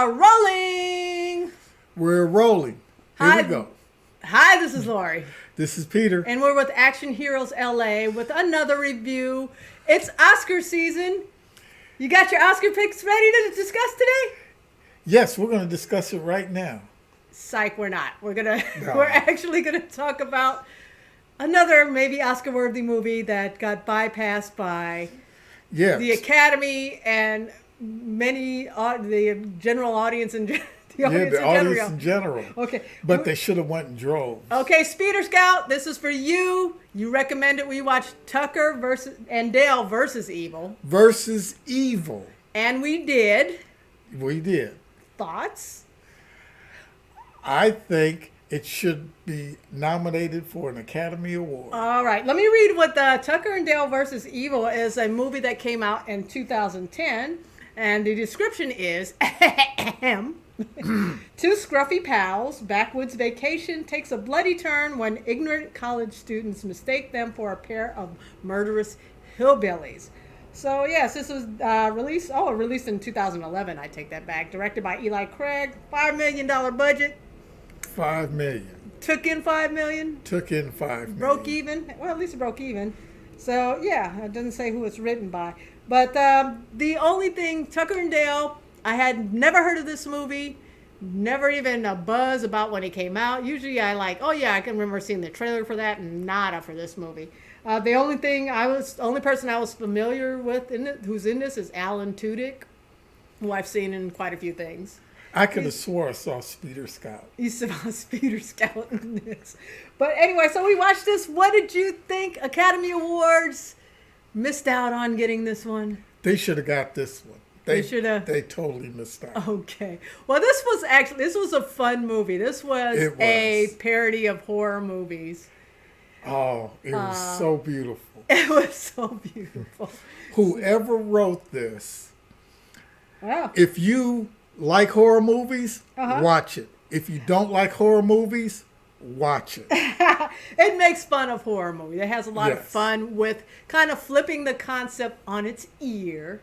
are rolling. We're rolling. Here we go. Hi, this is Laurie. This is Peter. And we're with Action Heroes LA with another review. It's Oscar season. You got your Oscar picks ready to discuss today? Yes, we're going to discuss it right now. Psych, we're not. We're actually gonna talk about another maybe Oscar-worthy movie that got bypassed by the Academy and many the general audience and the audience in general. Okay, but they should have went and drove. Okay, Speederscout, this is for you. You recommended we watch Tucker and Dale versus Evil. Versus Evil. And we did. We did. Thoughts? I think it should be nominated for an Academy Award. All right. Let me read what Tucker and Dale versus Evil is, a movie that came out in 2010. And the description is, two scruffy pals, backwoods vacation takes a bloody turn when ignorant college students mistake them for a pair of murderous hillbillies. So, yes, this was released in 2011, I take that back. Directed by Eli Craig, $5 million budget. $5 million. Took in $5 million. Took in $5 million. Broke even. Well, at least it broke even. So, yeah, it doesn't say who it's written by. But the only thing, Tucker and Dale, I had never heard of this movie. Never even a buzz about when it came out. Usually I can remember seeing the trailer for that, and nada for this movie. The only person I was familiar with who's in this is Alan Tudyk, who I've seen in quite a few things. I could have swore I saw Speederscout. You saw Speederscout in this. But anyway, so we watched this. What did you think? Academy Awards missed out on getting this one. They should have got this one. They should have. They totally missed out. Okay. Well, this was a fun movie. This was a parody of horror movies. Oh, it was so beautiful. It was so beautiful. Whoever wrote this, if you like horror movies, watch it. If you don't like horror movies, watch it. It makes fun of horror movies. It has a lot of fun with kind of flipping the concept on its ear,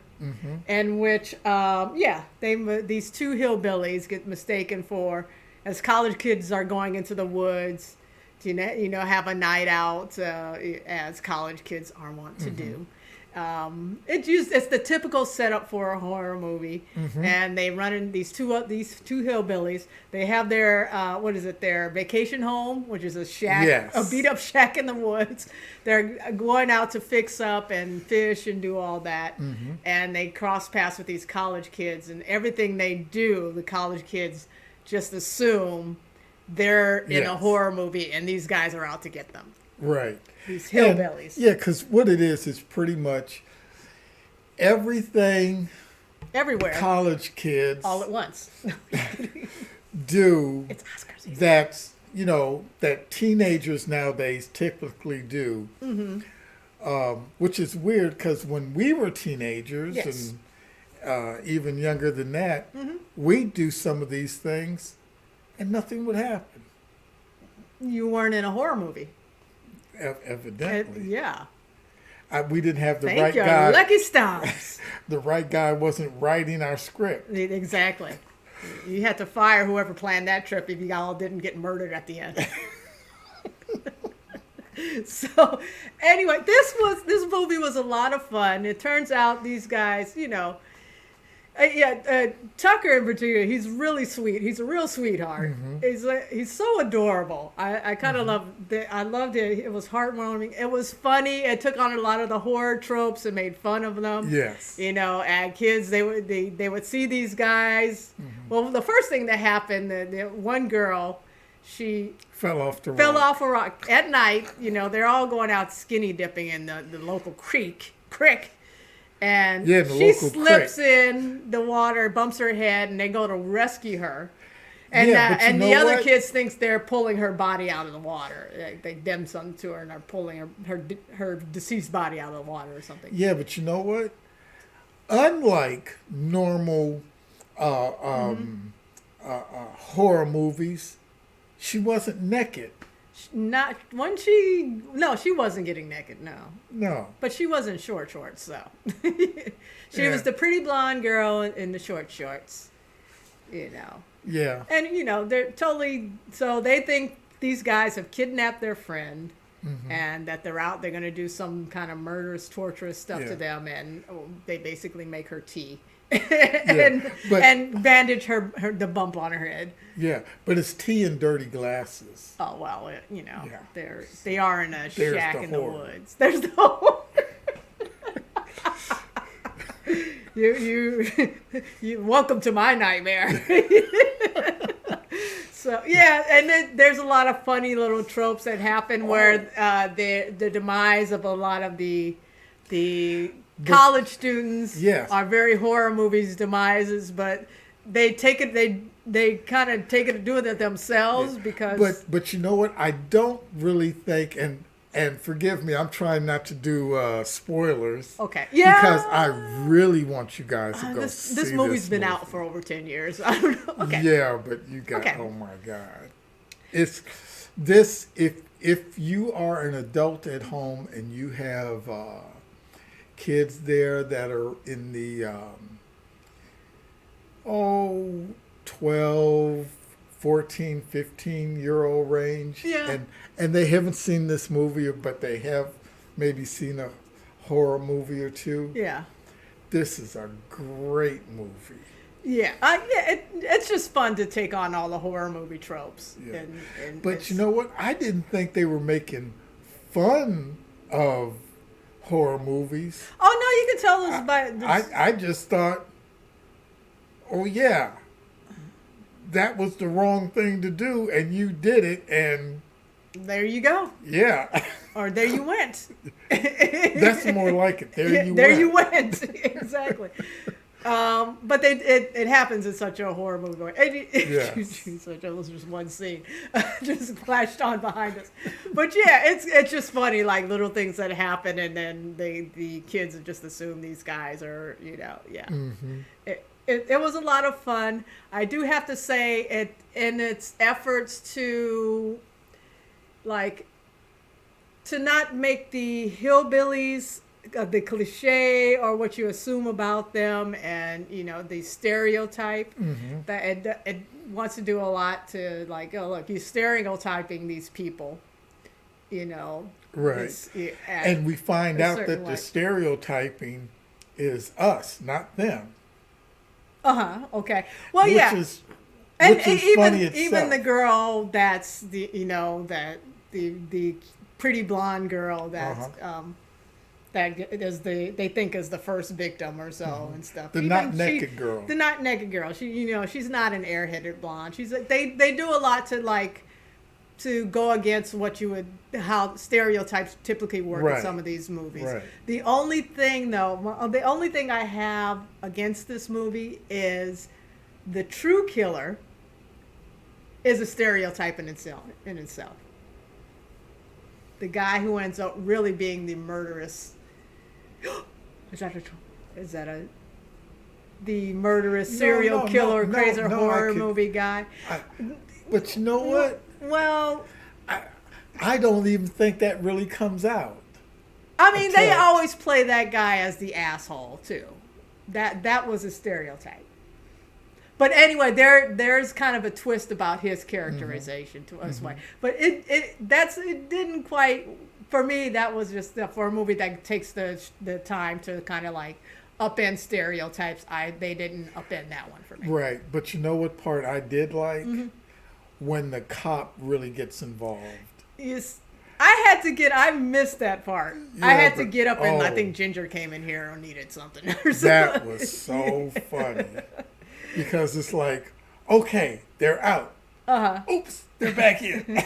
in which, these two hillbillies get mistaken for, as college kids are going into the woods to, have a night out, as college kids are wont to do. It's the typical setup for a horror movie, and they run in these two hillbillies. They have their vacation home, which is a shack, a beat up shack in the woods. They're going out to fix up and fish and do all that, and they cross paths with these college kids, and everything they do, the college kids just assume they're in a horror movie, and these guys are out to get them. Right. These hillbillies. Because what it is pretty much everything everywhere college kids all at once do. It's Oscar season. That teenagers nowadays typically do, which is weird because when we were teenagers and even younger than that, we'd do some of these things and nothing would happen. You weren't in a horror movie. Evidently. We didn't have the Thank right you. guy. Lucky stars. The right guy wasn't writing our script. Exactly. You had to fire whoever planned that trip if you all didn't get murdered at the end. So, anyway, this movie was a lot of fun. It turns out these guys, Tucker in particular, he's really sweet. He's a real sweetheart. He's so adorable. I kind of loved it. I loved it. It was heartwarming. It was funny. It took on a lot of the horror tropes and made fun of them. Yes. And kids, they would see these guys. Well, the first thing that happened, the one girl, she fell off a rock at night. They're all going out skinny dipping in the local creek. And she slips in the water, bumps her head, and they go to rescue her. And the other kids thinks they're pulling her body out of the water. They done something to her and are pulling her deceased body out of the water or something. Yeah, but you know what? Unlike normal horror movies, she wasn't naked. She wasn't getting naked, no. But she was in short shorts, so. She was the pretty blonde girl in the short shorts. you know. Yeah. And, you know, they're totally, so they think these guys have kidnapped their friend and that they're going to do some kind of murderous, torturous stuff to them. And they basically make her tea and bandage the bump on her head. Yeah. But it's tea in dirty glasses. Oh, well, you know, they are in a shack in the woods. There's no... You welcome to my nightmare. So yeah, and then there's a lot of funny little tropes that happen where the demise of a lot of the college students are very horror movies demises, but they take it they kind of take it to do it themselves because. But you know what? I don't really think and forgive me, I'm trying not to do spoilers. Okay. Yeah. Because I really want you guys to go see this movie's been out for over 10 years. I don't know. Okay. Yeah, but you got, oh my God. It's this, if you are an adult at home and you have kids there that are in the 12, 14, 15-year-old range. Yeah. And they haven't seen this movie, but they have maybe seen a horror movie or two. Yeah. This is a great movie. Yeah. It's just fun to take on all the horror movie tropes. Yeah. But you know what? I didn't think they were making fun of horror movies. Oh, no, you can tell us by... I just thought, oh, yeah. That was the wrong thing to do, and you did it, and... There you go. Yeah. Or there you went. That's more like it. There you went. Exactly. But it happens in such a horror movie. So that was just one scene just flashed on behind us. But yeah, it's just funny, like little things that happen, and then the kids just assume these guys are, you know, yeah. Mm-hmm. It was a lot of fun. I do have to say, in its efforts to not make the hillbillies the cliche or what you assume about them, and you know the stereotype that it wants to do a lot to like, oh look, he's stereotyping these people, you know. Right. And we find out that the stereotyping is us, not them. Okay. Well, which yeah. Is funny itself. Even the girl that's the, you know, that the pretty blonde girl that's that is they think is the first victim or so and stuff. The not naked girl. The not naked girl. She, you know, she's not an airheaded blonde. She's they do a lot to go against how stereotypes typically work in some of these movies. Right. The only thing I have against this movie is the true killer is a stereotype in itself. The guy who ends up really being the murderous. Is that the murderous serial killer, crazy horror movie guy? But you know what? Well, I don't even think that really comes out. I mean, they always play that guy as the asshole too. That was a stereotype. But anyway, there's kind of a twist about his characterization to us. But it didn't quite, for me, that was just for a movie that takes the time to kind of like upend stereotypes. They didn't upend that one for me. Right. But you know what part I did like? When the cop really gets involved. Yes. I missed that part. Yeah, I had to get up and I think Ginger came in here and needed something or something. That was so funny. Because it's like, okay, they're out. Oops, they're back in.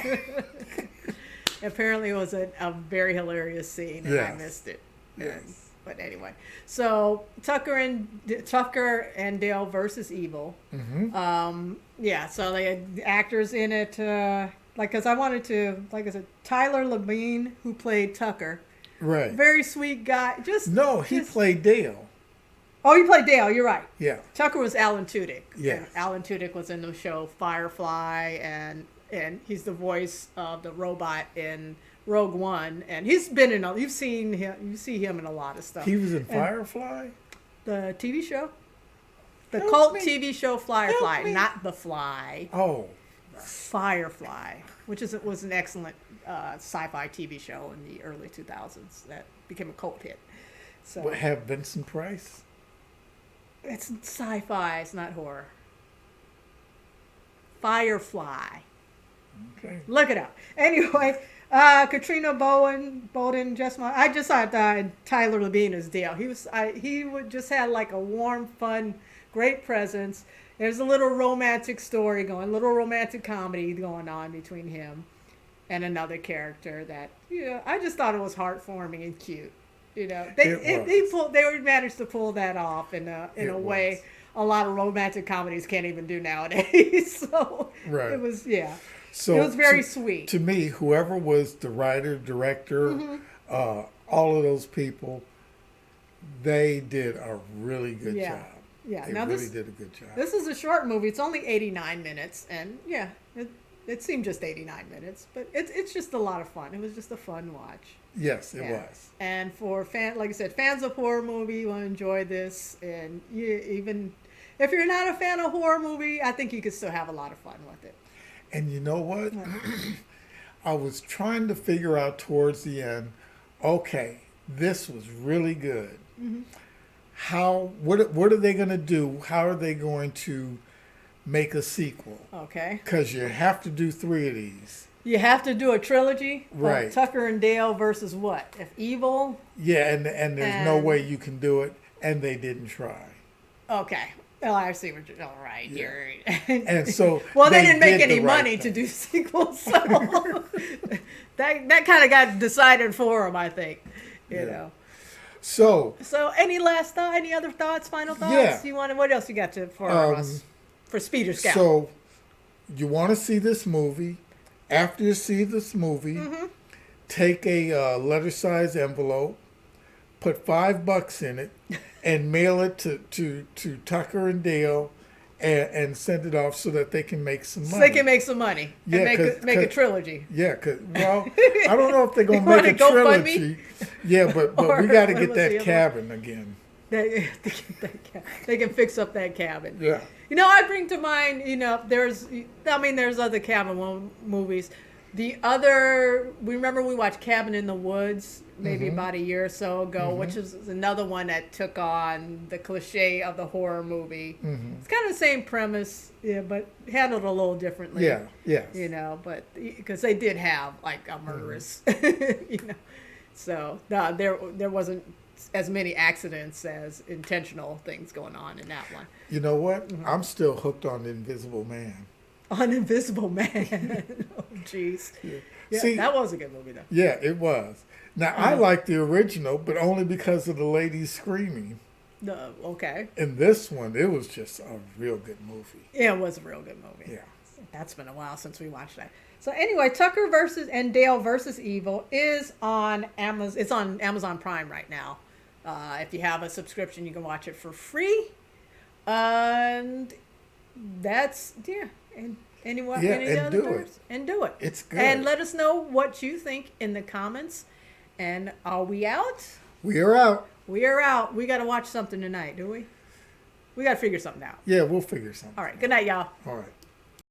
Apparently it was a very hilarious scene and I missed it. Yes. But anyway, so Tucker and Dale versus Evil. So they had actors in it, because I wanted to, like I said, Tyler Labine, who played Tucker. Right. Very sweet guy. He played Dale. Oh, he played Dale. You're right. Yeah. Tucker was Alan Tudyk. Yeah. Alan Tudyk was in the show Firefly, and he's the voice of the robot in Rogue One, and he's been in. You see him in a lot of stuff. He was in Firefly. The TV show. The Help cult me. TV show Help Firefly, me. not The Fly. Oh, Firefly, which was an excellent sci-fi TV show in the early 2000s that became a cult hit. So what, have Vincent Price? it's sci-fi, it's not horror. Firefly. Okay. Look it up. Anyway, Katrina Bowden, I just saw Tyler Labina's deal. Just had like a warm, fun, great presence. There's a little romantic story going, little romantic comedy going on between him and another character that, I just thought it was heartwarming and cute. They managed to pull that off in a way a lot of romantic comedies can't even do nowadays. So Right. it was, yeah. So It was very sweet. To me, whoever was the writer, director, all of those people, they did a really good job. Yeah. They Now really did a good job. This is a short movie. It's only 89 minutes, and it seemed just 89 minutes, but it's just a lot of fun. It was just a fun watch. Yes, it was. And for like I said, fans of horror movie, you will enjoy this, and even if you're not a fan of horror movie, I think you could still have a lot of fun with it. And you know what? I was trying to figure out towards the end, okay, this was really good. What are they going to do? How are they going to make a sequel? Okay. Because you have to do 3 of these. You have to do a trilogy. Right. Tucker and Dale versus what? If Evil? Yeah, and there's no way you can do it, and they didn't try. Okay. Oh, I see what you're. All right, Yeah. you're. And so well, they didn't make did any the right money to thing. do sequels, so that kind of got decided for them, I think. You know. So any any other thoughts? Final thoughts? Yeah. What else you got for us for Speederscout? So you want to see this movie? After you see this movie, take a letter-size envelope, put $5 in it, and mail it to Tucker and Dale, and send it off so that they can make some money. So they can make some money. Yeah, and make a trilogy. Yeah, I don't know if they're gonna make a trilogy. Yeah, but we got to get that cabin again. They can fix up that cabin. Yeah. I bring to mind, there's other cabin movies. We remember we watched Cabin in the Woods maybe about a year or so ago, which is another one that took on the cliche of the horror movie. It's kind of the same premise, but handled a little differently. Yeah, yes. But because they did have like a murderous, so there wasn't as many accidents as intentional things going on in that one. You know what? I'm still hooked on The Invisible Man. On Invisible Man. Oh, jeez. Yeah, See, that was a good movie, though. Yeah, it was. Now, I like the original, but only because of the ladies screaming. Okay. In this one, it was just a real good movie. Yeah, it was a real good movie. Yeah. That's been a while since we watched that. So anyway, Tucker and Dale versus Evil is on Amazon. It's on Amazon Prime right now. If you have a subscription, you can watch it for free. And that's, And any and other do words? And do it. It's good. And let us know what you think in the comments. And are we out? We are out. We are out. We got to watch something tonight, do we? We got to figure something out. Yeah, we'll figure something. All right. Good night, y'all. All right.